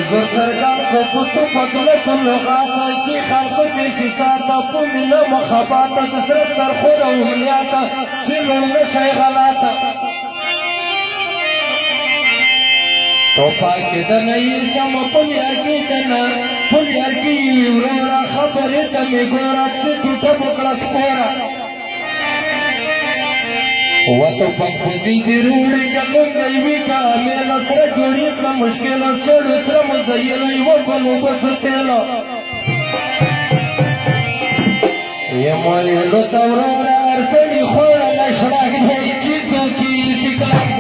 زور سرګان په پټو بدلو لغات چې خلکو دې شفاعت په مینه محبت د سر تر خو او مليات چې لونه شي غلط تو پاکه د نه سم په یار کې کنه په یار کې ورا خبره ته می ګورا چې ټوټه بکړه سپورا وته پخپدی دی روړی کمون دیوی کا میلا سره جوړی کړه مشکل سره سره مزایلو یو بلو بستلو یمایلو تورا ارسلی خور نشراک دی چې څوکي سکلام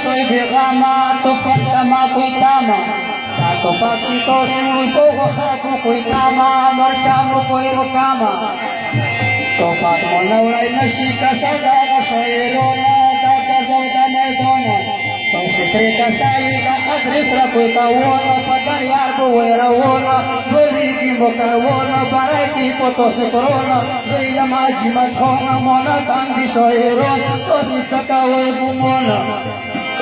soy vegama, tu cantama cuitama, tato pachito sui poco jaco cuitama, marchamo cuitama, topa monaura y nashika saga soy rona, tata zauda medona, to secreta saida adristra cuita uno, patariar buera uno, boliki boca uno, paraiki poto se corona, zeya majima kona, mona tangi soy rona, tosita kawe bumona.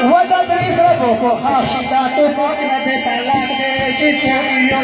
ودا دریغ بوکو خاشتا تو پاکنا دے تلاک دے چیتونیو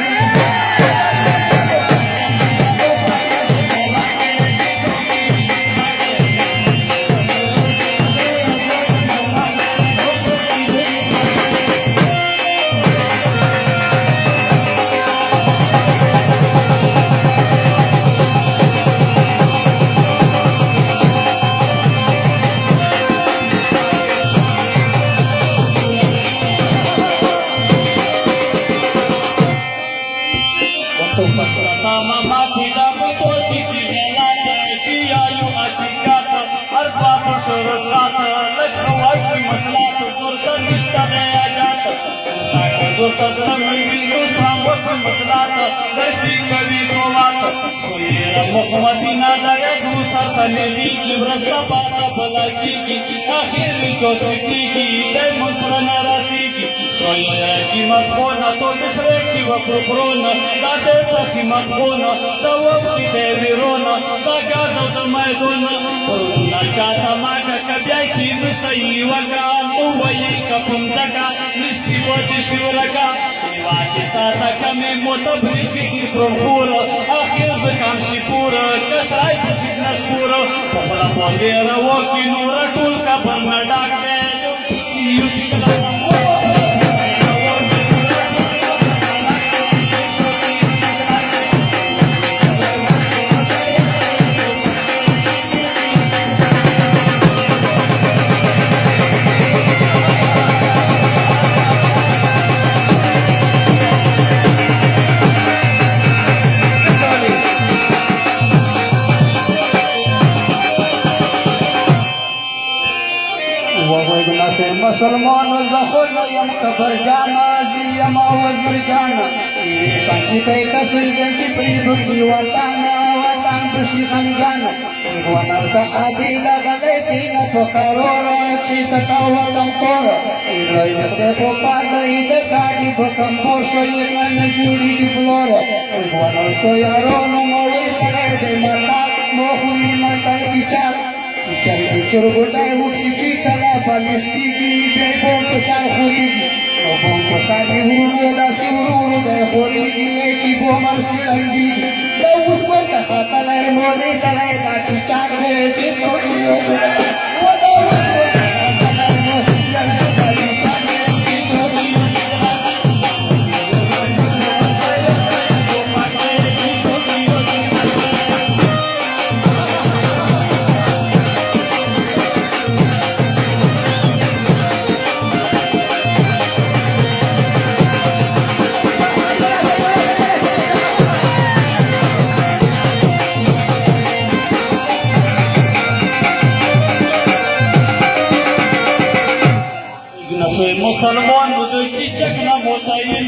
مخمدینہ دگے دوسر تلیگی کی برسا پاتا بلاکی کی آخر چوسکی کی دے مسرن راسی کی شوی رجی مدخونا تو مشرے کی وپرونا دا دے سخی مدخونا سواب کی دے ویرونا دا گازو دا میدونا پرونا چاہتا ماکا کبیائی کی نسائی وکا تو ویئی کپم دکا نستی ودی شورکا واکی ساتا کمی متبریخی کی پرمخور آخر دکام شپور کسرائی پسید نشکور پخلا پوندیر وکی نورا ٹول کا برنا ڈاک دے یوسی کلا مسلمان زخون یم کفر جانا زیم وزر جانا پانچی کئی کسوی جنچی پریدوکی وطانا وطان بشی خم جانا ایوانا صحابی لغلی تینا تو کرورا چی تکاوتم کورا ایروی نکتے کو پاسا ایده کاڑی بکم بوشو اینا نجوڑی دی بلورا ایوانا سویارونو موی کلی دی مطا موخوی مطا بیچار چیچاری دی چرگوٹای وکسی چیکلا پالیختی دی بے بوم پسار خوری دی نو بوم پساری ورورو دا سی ورورو دا خوری دی چی بومر سیرنگی دی دا اس بوم تخا تلائی موری تلائی دا چیچار دے چی توڑیو دا ودا اس بوم تخا تلائی موری تلائی چی توڑیو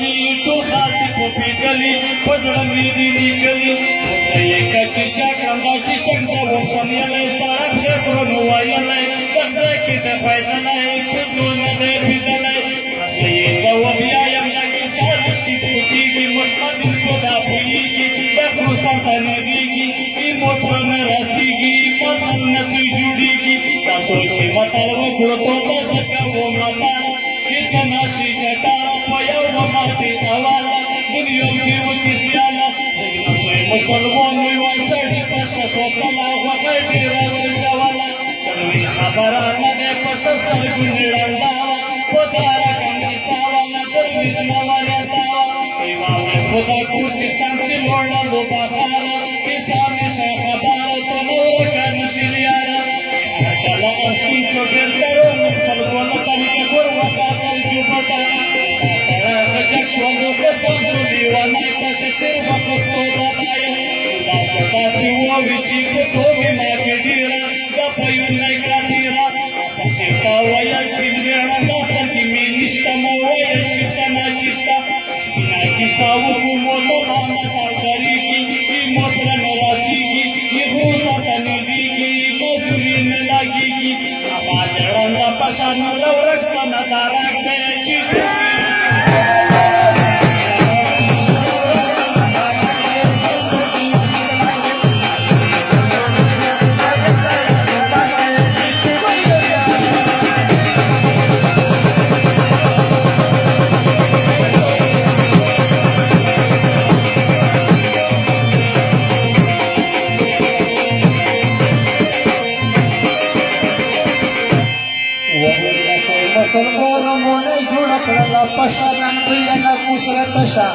ورغلي ټول خاطي په پیدلي په زړه مې دي لیکلي اوسه یې که چې چا کړم دا چې چک زه وخشم یلی سړک د غرونو ویلی دغ ځای کې د پیدلی کوزو نه دی پیدلی اوسه یې زه وبیایم دا کیسه رښتې سپکېږي محمد کو دا پوهېږي د غرو سر ته نږدېږي ایمو سره نه رسېږي متل نه څه جوړېږي دا ټول چې متل وکړو توته ځکه و متل چې کنا شي چټاره په یو ماتې تواله دنیا کې وکړي سیاله نسوی مسلمان یوه سړي پشه سوتله غوښه ډېره ورچوله تروي خبره نه دی پشه سترګو مې ړنده وه په دا رقم کیسه وله دروي نه ورته وه یوه ورځ خو دا کور چښتن چې لوړلو بخاره کیسه مې شه خبره ته نه ورکه نشي یاره هر کله اسپین شو بېرته روم خپل ګله طریقه ګور وخاتل جوبټه دا سړی غچک شولو قسم شو لیونی پشه ستر به پستو دبایم دا که تاسې ووي چې ګوتو مې ماتې ډېره دا پیونی کړه تېره پشه ته ویل چې مېړه دا سترګې مې نشته مو ویل چې ته ناچشته سپینه کیسه وکړو مو له ما متل درېږي ایمو سره نه رسېږي یې غرو سر ته نږدېږي مزدوري نه لګېږي هغه د ړنده پشه نه له ورک ته نه دا راک دی چې مسلمانونه جوړه کړله پشه نن دویانه کوسره تشه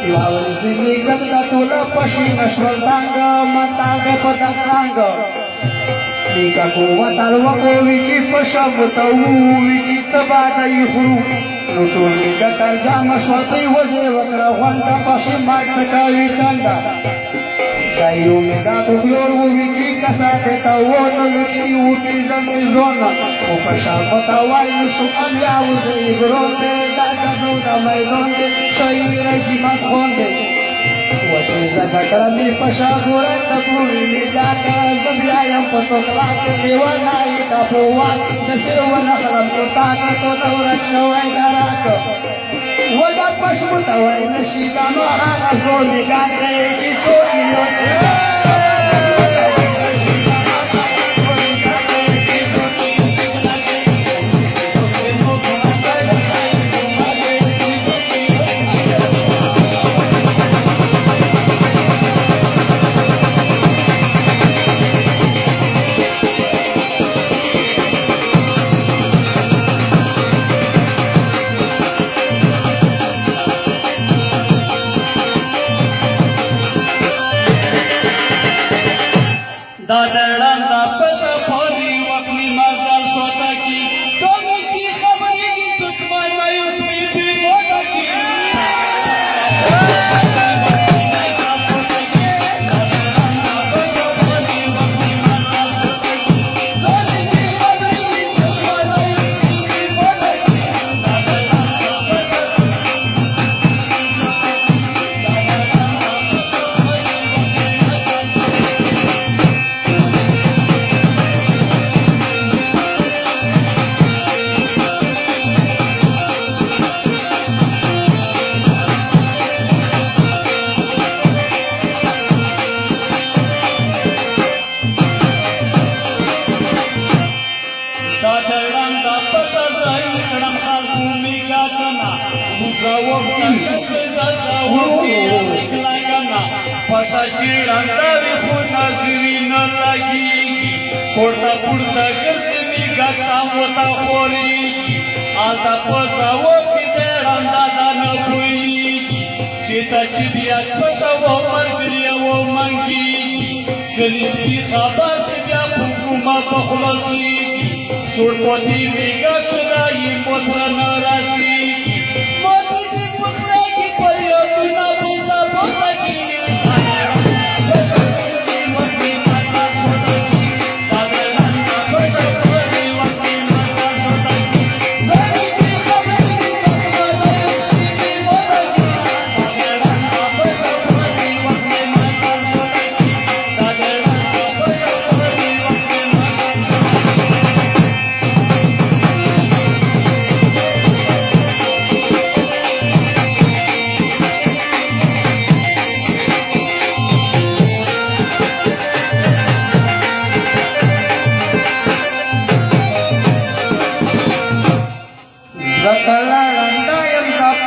یوه ورځ زېږېږم دا ټوله پشې نه شول دانګه متال دی په دغرانګه نیکه کو وتل وکړو چې پشه ورته ووي چې څه باده یې خورو نو ټول نیکه ترجمه شول دوی وزې وکړه غونډه پشې مات نه کوي ټنډه دا یو مې دا بوغلور ووي چې کساتې ته ونه چې وپېژنې زونه خو په شربته وای نه شو امیا وزې ګرون دی دا کدو د میدان دی شعیر جیمت خون دی و چې زده کړه مې په شاګوره ته پورې مې دا کړه زه بیا یم په توکلا کې لیونه یې کا په واک داسې ونه خلم په تاکه تو نه ورک شوی دا راکه و دا پشمو ته وای نه شي دا نو هغه زوړ نګار دی چې څوک یې دا ډړنده پشه پورې وخت مې مزل شو تکي دوی چې خبرې دي دښمن مایوس مې پرې وټکي پشه چې ړنده وي خو نظري نه لګېږي پورته پورته ګرځي میږک سم ورته خورېږي هلته په ځواب کې دی ړنده دا نه پوهېږي چېرته چې د یاد پشه و ملګري و منګېږي کلي سپي خبر شي بیا په کومه په خلاصېږي سوړ په دې میږک شو دا یې مو سره نه رسېږي ماتې دې په خله کې پر یادونه په زبانه کې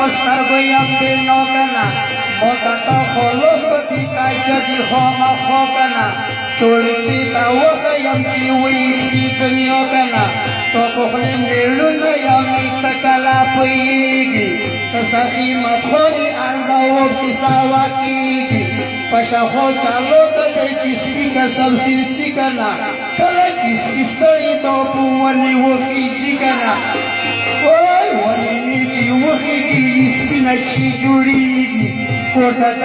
پسترګویم دې نو کنه موته ته خلوص پکې کاجه دي خامه خو کنه ټول چې تا وښیم چې وایي سي دنیا کنه تو په خولې میړونه یم ته کله پوهېږي ته سخي مدخوري ارزو کیسه واقعېږي په شاخو چالو ته دی چې سپي کسب سلتي کنه کله چې سپي ستړي تو په ونې وخېږي کنه وای ونې چې وخېږي سپینه شي جوړېږي کوټه د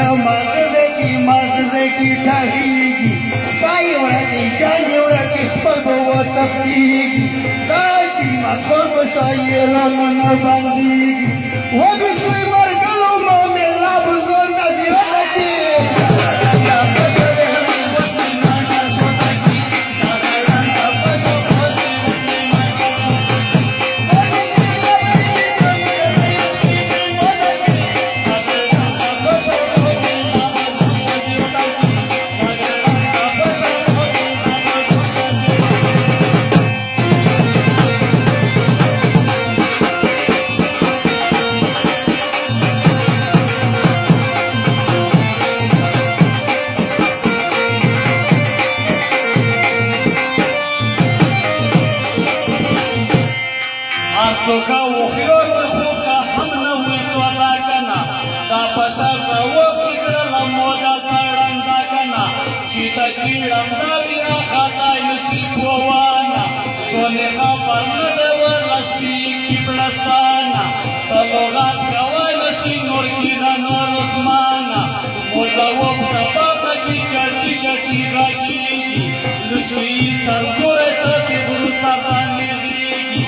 مغزه کې ټاهېږي ستا یې ورکې جانې ورکې خپل به وتښتېږي دا چې مدخور په شاعرانو نه بندېږي وبشوي مرګلو مؤمنه بزرګه زیاته کې څوکه وخیار خو که هم نه وي سودا کنه دا پشه زه وکړله موده تړنده کنه چې ته چیړم دا وي راخطای نشي کوانه سونې خبر نه دی ورله سپېږي بړستانه ته لغت کوی نشي نور کېده نور عثمانه موزه وکړه پاکه چې چټي چټي غږېږي لچوي سرګوری ته د غرو سر باندې غېږي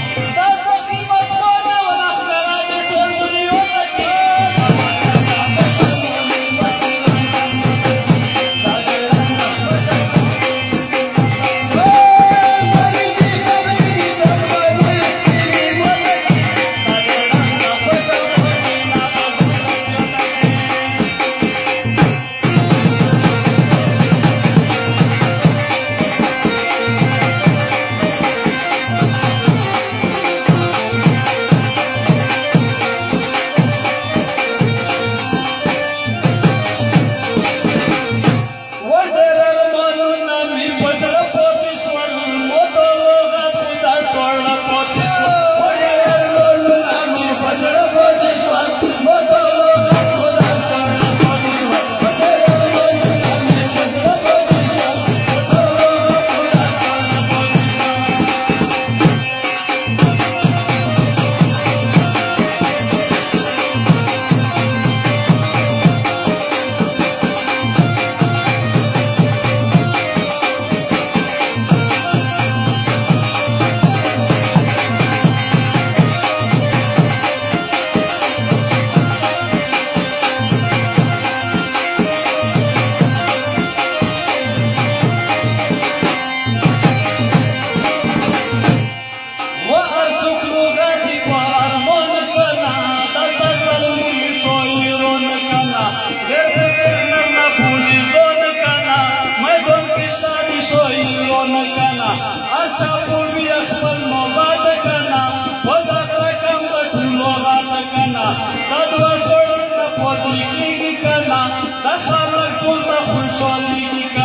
Kena, dah salah pun tak pun soal ini.